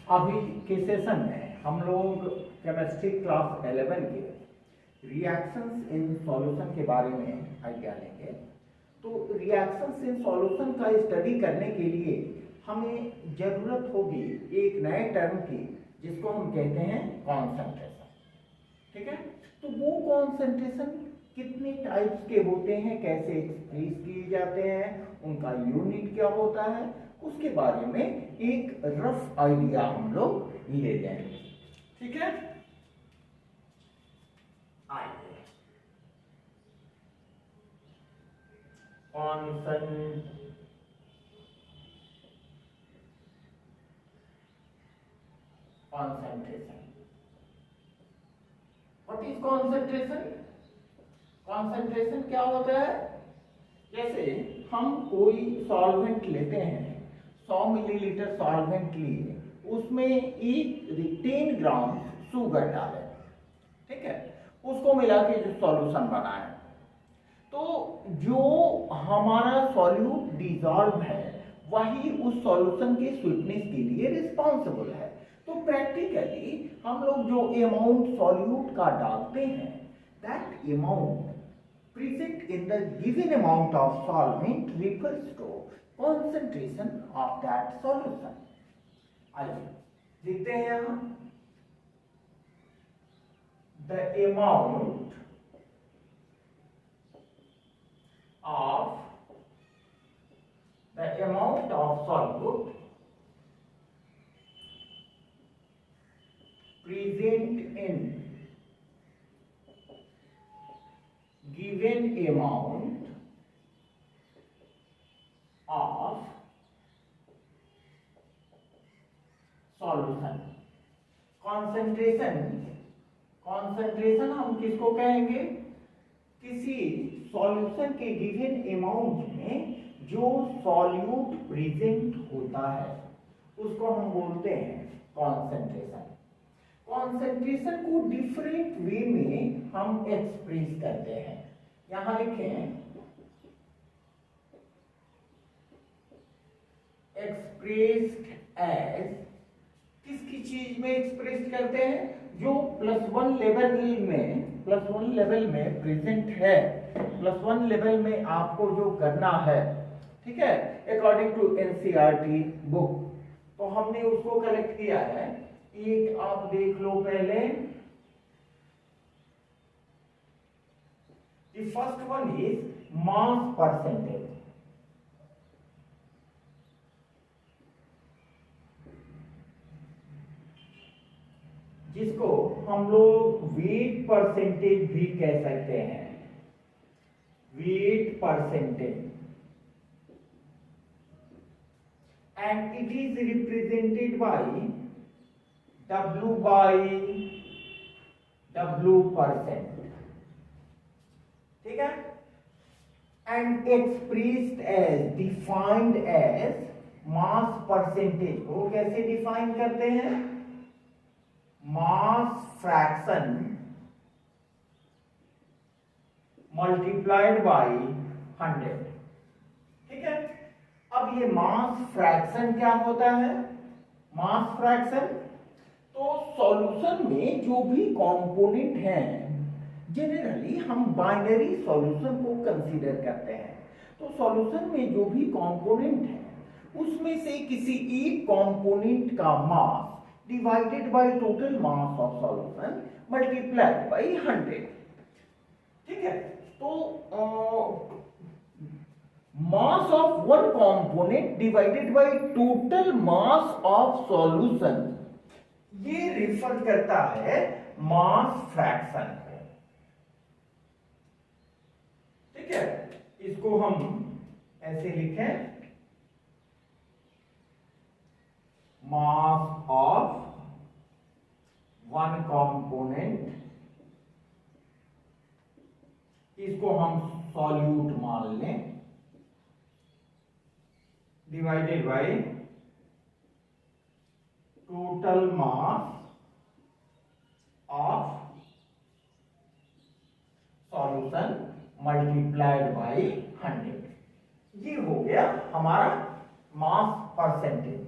अभी के सेशन में हम लोग केमिस्ट्री क्लास 11 के रिएक्शंस इन सॉल्यूशन के बारे में आइडिया लेंगे। तो रिएक्शंस इन सॉल्यूशन का स्टडी करने के लिए हमें जरूरत होगी एक नए टर्म की, जिसको हम कहते हैं कॉन्सेंट्रेशन। ठीक है, तो वो कॉन्सेंट्रेशन कितने टाइप्स के होते हैं, कैसे एक्सप्रेस किए जाते हैं, उनका यूनिट क्या होता है, उसके बारे में एक रफ आइडिया हम लोग ले लेंगे। ठीक है, आइए concentration. What is concentration? Concentration क्या होता है? जैसे हम कोई सॉल्वेंट लेते हैं, 100 मिलीलीटर सॉल्वेंट लिए, उसमें 10 ग्राम शुगर डालें, ठीक है, उसको मिला के जो सॉल्यूशन बना है, तो जो हमारा सॉल्यूट डिसॉल्व है वही उस सॉल्यूशन के स्वीटनेस के लिए रिस्पॉन्सिबल है। तो प्रैक्टिकली हम लोग जो अमाउंट सॉल्यूट का डालते हैं, that amount present in the given amount of solvent refers to concentration of that solution. आइए देखते हैं यहाँ the amount of solute present in given amount of solution। Concentration हम किसको कहेंगे? किसी सॉल्यूशन के गिवन अमाउंट में जो सॉल्यूट प्रेजेंट होता है उसको हम बोलते हैं कॉन्सेंट्रेशन। कॉन्सेंट्रेशन को डिफरेंट वे में हम एक्सप्रेस करते हैं। यहां लिखें एक्सप्रेस्ड एज, किसकी चीज में एक्सप्रेस करते हैं? जो +1 लेवल में प्रेजेंट है, +1 लेवल में आपको जो करना है, ठीक है, अकॉर्डिंग टू एनसीईआरटी बुक, तो हमने उसको कलेक्ट किया है। एक आप देख लो पहले, the first one is mass percentage। जिसको हम लोग वेट परसेंटेज भी कह सकते हैं, wait percentage, and it is represented by W/W%, ठीक है, and expressed as, defined as mass percentage को कैसे डिफाइन करते हैं? मास फ्रैक्शन मल्टीप्लाइड बाय 100, ठीक है। अब ये मास फ्रैक्शन क्या होता है? मास फ्रैक्शन तो सॉल्यूशन में जो भी कंपोनेंट हैं, जनरली हम बाइनरी सॉल्यूशन को कंसीडर करते हैं। तो सॉल्यूशन में जो भी कंपोनेंट है उसमें से किसी एक कंपोनेंट का mass divided by total mass of solution multiplied by 100, ठीक है। तो mass of one component divided by total mass of solution, ये रिफर करता है मास फ्रैक्शन को, ठीक है। इसको हम ऐसे लिखें, मास ऑफ वन कंपोनेंट, इसको हम सॉल्यूट मान लें, divided by total mass of solution multiplied by 100। ये हो गया हमारा मास परसेंटेज।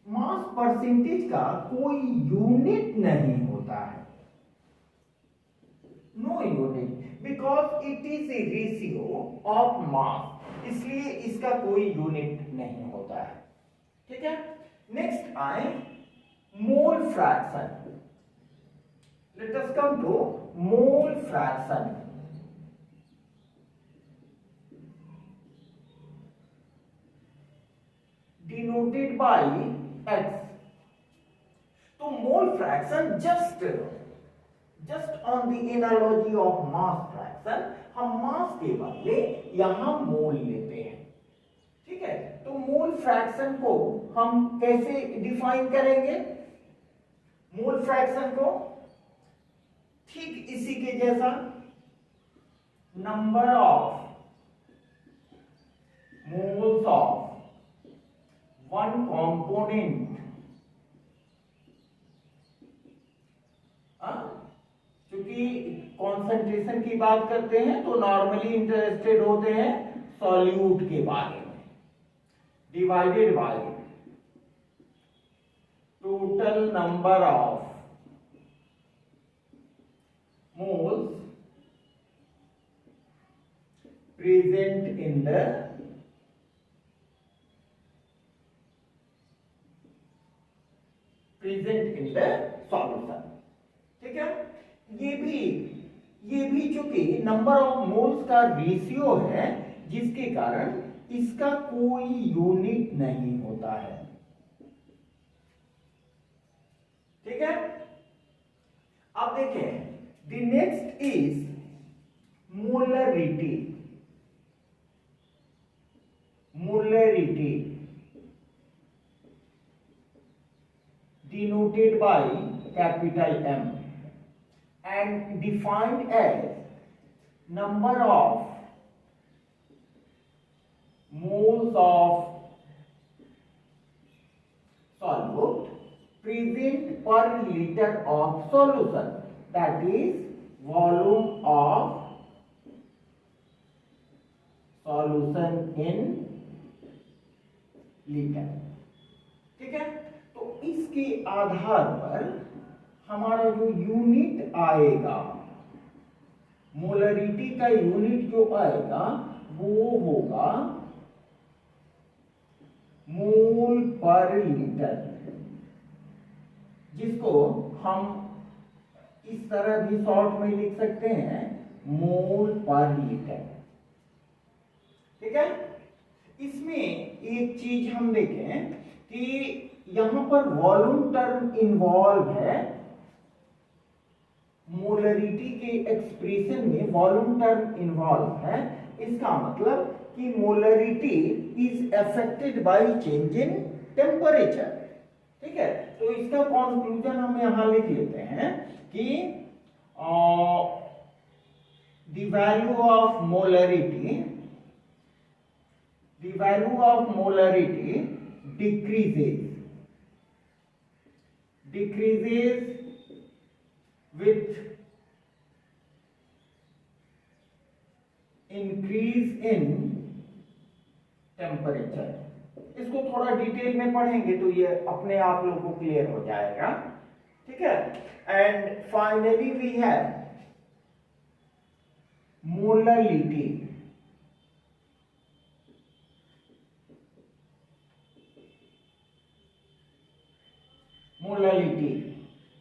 मास परसेंटेज का कोई यूनिट नहीं होता है, no unit, because it is a ratio of mass, इसलिए इसका कोई यूनिट नहीं होता है। ठीक है, नेक्स्ट आए mole fraction. Let us come to mole fraction. Denoted by x। तो mole fraction just on the analogy of mass fraction, हम मास के बदले यहां मोल लेते हैं। ठीक है, तो मोल फ्रैक्शन को हम कैसे डिफाइन करेंगे? मोल फ्रैक्शन को ठीक इसी के जैसा, number of moles of one component, क्योंकि कॉन्सेंट्रेशन की बात करते हैं तो नॉर्मली इंटरेस्टेड होते हैं सॉल्यूट के बारे में, divided by total number of moles present in the solution। ठीक है, ये भी चूंकि नंबर ऑफ मोल्स का रेशियो है, जिसके कारण इसका कोई यूनिट नहीं होता है। ठीक है, अब देखें, the next is molarity। denoted by capital M and defined as number of moles of solute present per liter of solution, that is volume of solution in liter। ठीक है, तो इसके आधार पर हमारा जो यूनिट आएगा, मोलरिटी का यूनिट जो आएगा वो होगा मोल पर लीटर, जिसको हम इस तरह भी शॉर्ट में लिख सकते हैं, मोल पर लीटर। ठीक है, इसमें एक चीज हम देखें कि यहां पर वॉल्यूम टर्म इन्वॉल्व है, मोलरिटी के एक्सप्रेशन में वॉल्यूम टर्म इन्वॉल्व है। इसका मतलब कि molarity is affected by change in temperature. ठीक है, तो इसका कंक्लूजन हम यहां लिख लेते हैं कि the value of molarity decreases with increase in temperature। इसको थोड़ा डिटेल में पढ़ेंगे तो ये अपने आप लोगों को क्लियर हो जाएगा। ठीक है, and finally we have molarity.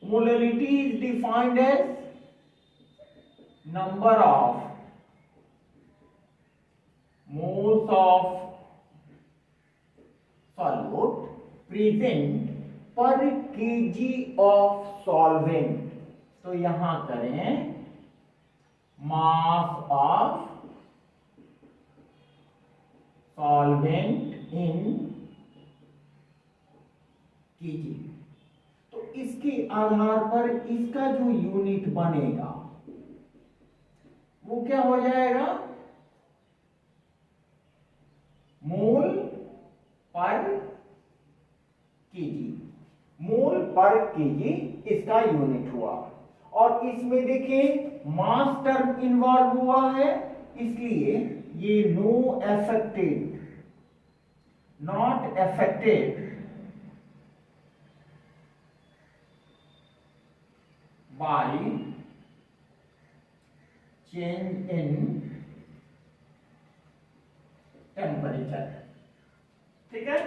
Molarity is defined as number of moles of solute present per kg of solvent। तो यहां करें mass of solvent in kg। तो इसके आधार पर इसका जो यूनिट बनेगा वो क्या हो जाएगा, मोल पर केजी। मोल पर केजी इसका यूनिट हुआ, और इसमें देखिए मास टर्म इन्वॉल्व हुआ है, इसलिए ये not affected by change in temperature. ठीक है,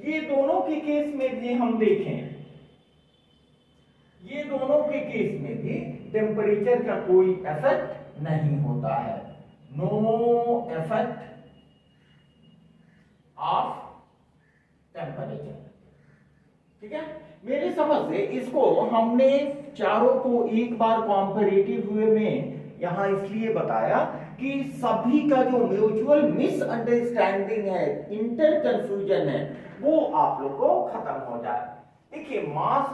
ये दोनों के केस में भी हम देखें, ये दोनों के केस में भी टेम्परेचर का कोई इफेक्ट नहीं होता है, नो इफेक्ट ऑफ टेम्परेचर। ठीक है, मेरे समझ से इसको हमने चारों को एक बार कॉम्पैरेटिव वे में यहां इसलिए बताया कि सभी का जो म्यूचुअल मिसअंडरस्टैंडिंग है, इंटर कंफ्यूजन है, वो आप लोग को खत्म हो जाए। देखिए, मास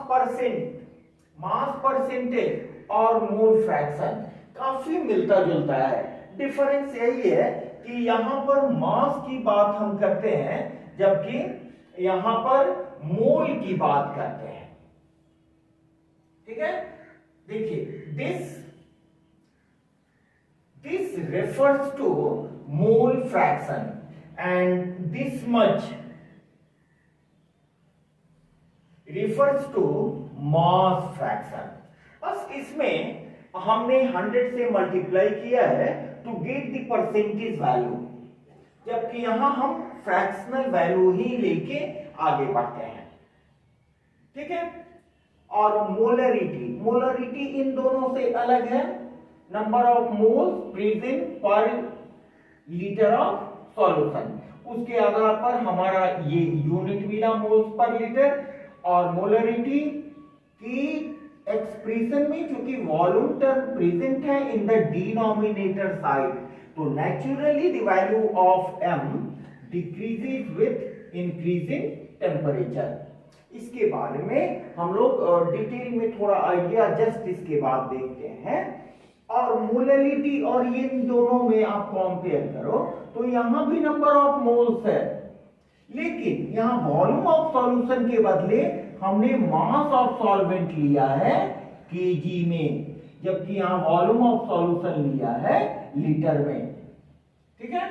परसेंटेज और मोल फ्रैक्शन काफी मिलता जुलता है। डिफरेंस यही है कि यहां पर मास की बात हम करते हैं, जबकि यहां पर मोल की बात करते हैं। ठीक है, देखिए, this refers to mole fraction and this much refers to mass fraction। बस इसमें हमने 100 से मल्टीप्लाई किया है to get the percentage value, जबकि यहां हम फ्रैक्शनल वैल्यू ही लेके आगे बढ़ते हैं। ठीक है, और मोलरिटी इन दोनों से अलग है, नंबर ऑफ मोल्स प्रेजेंट पर लीटर ऑफ सॉल्यूशन। उसके आधार पर हमारा ये यूनिट मिला मोल्स पर लीटर, और मोलरिटी की एक्सप्रेशन में चूंकि वॉल्यूम टर्म प्रेजेंट है इन द डिनोमिनेटर साइड, तो naturally the value of m decreases with increasing temperature. इसके बारे में हम लोग डिटेल में थोड़ा आइडिया जस्ट इसके बाद देखते हैं। और मोलरिटी और ये दोनों में आप कंपेयर करो तो यहां भी नंबर ऑफ मोल्स है, लेकिन यहां वॉल्यूम ऑफ सॉल्यूशन के बदले हमने मास ऑफ सॉल्वेंट लिया है केजी में, जबकि यहां वॉल्यूम ऑफ सॉल्यूशन लिया है लीटर में। ठीक है,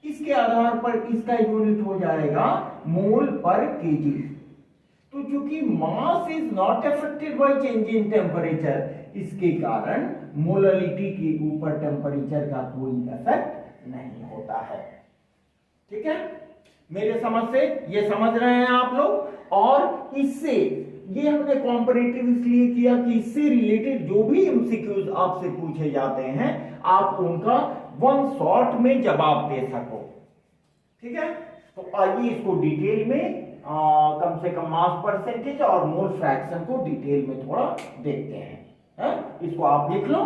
इसके आधार पर इसका यूनिट हो जाएगा मोल पर केजी। तो चूंकि mass is not affected by change in temperature, इसके कारण मोलरिटी के ऊपर टेम्परेचर का कोई इफेक्ट नहीं होता है। ठीक है, मेरे समझ से ये समझ रहे हैं आप लोग। और इससे ये हमने कॉम्पैरेटिव इसलिए किया कि इससे रिलेटेड जो भी एमसीक्यूज आपसे पूछे जाते हैं आप उनका वन शॉट में जवाब दे सको। ठीक है, तो आइए इसको डिटेल में कम से कम मास परसेंटेज और मोल फ्रैक्शन को डिटेल में थोड़ा देखते हैं। इसको आप लिख लो।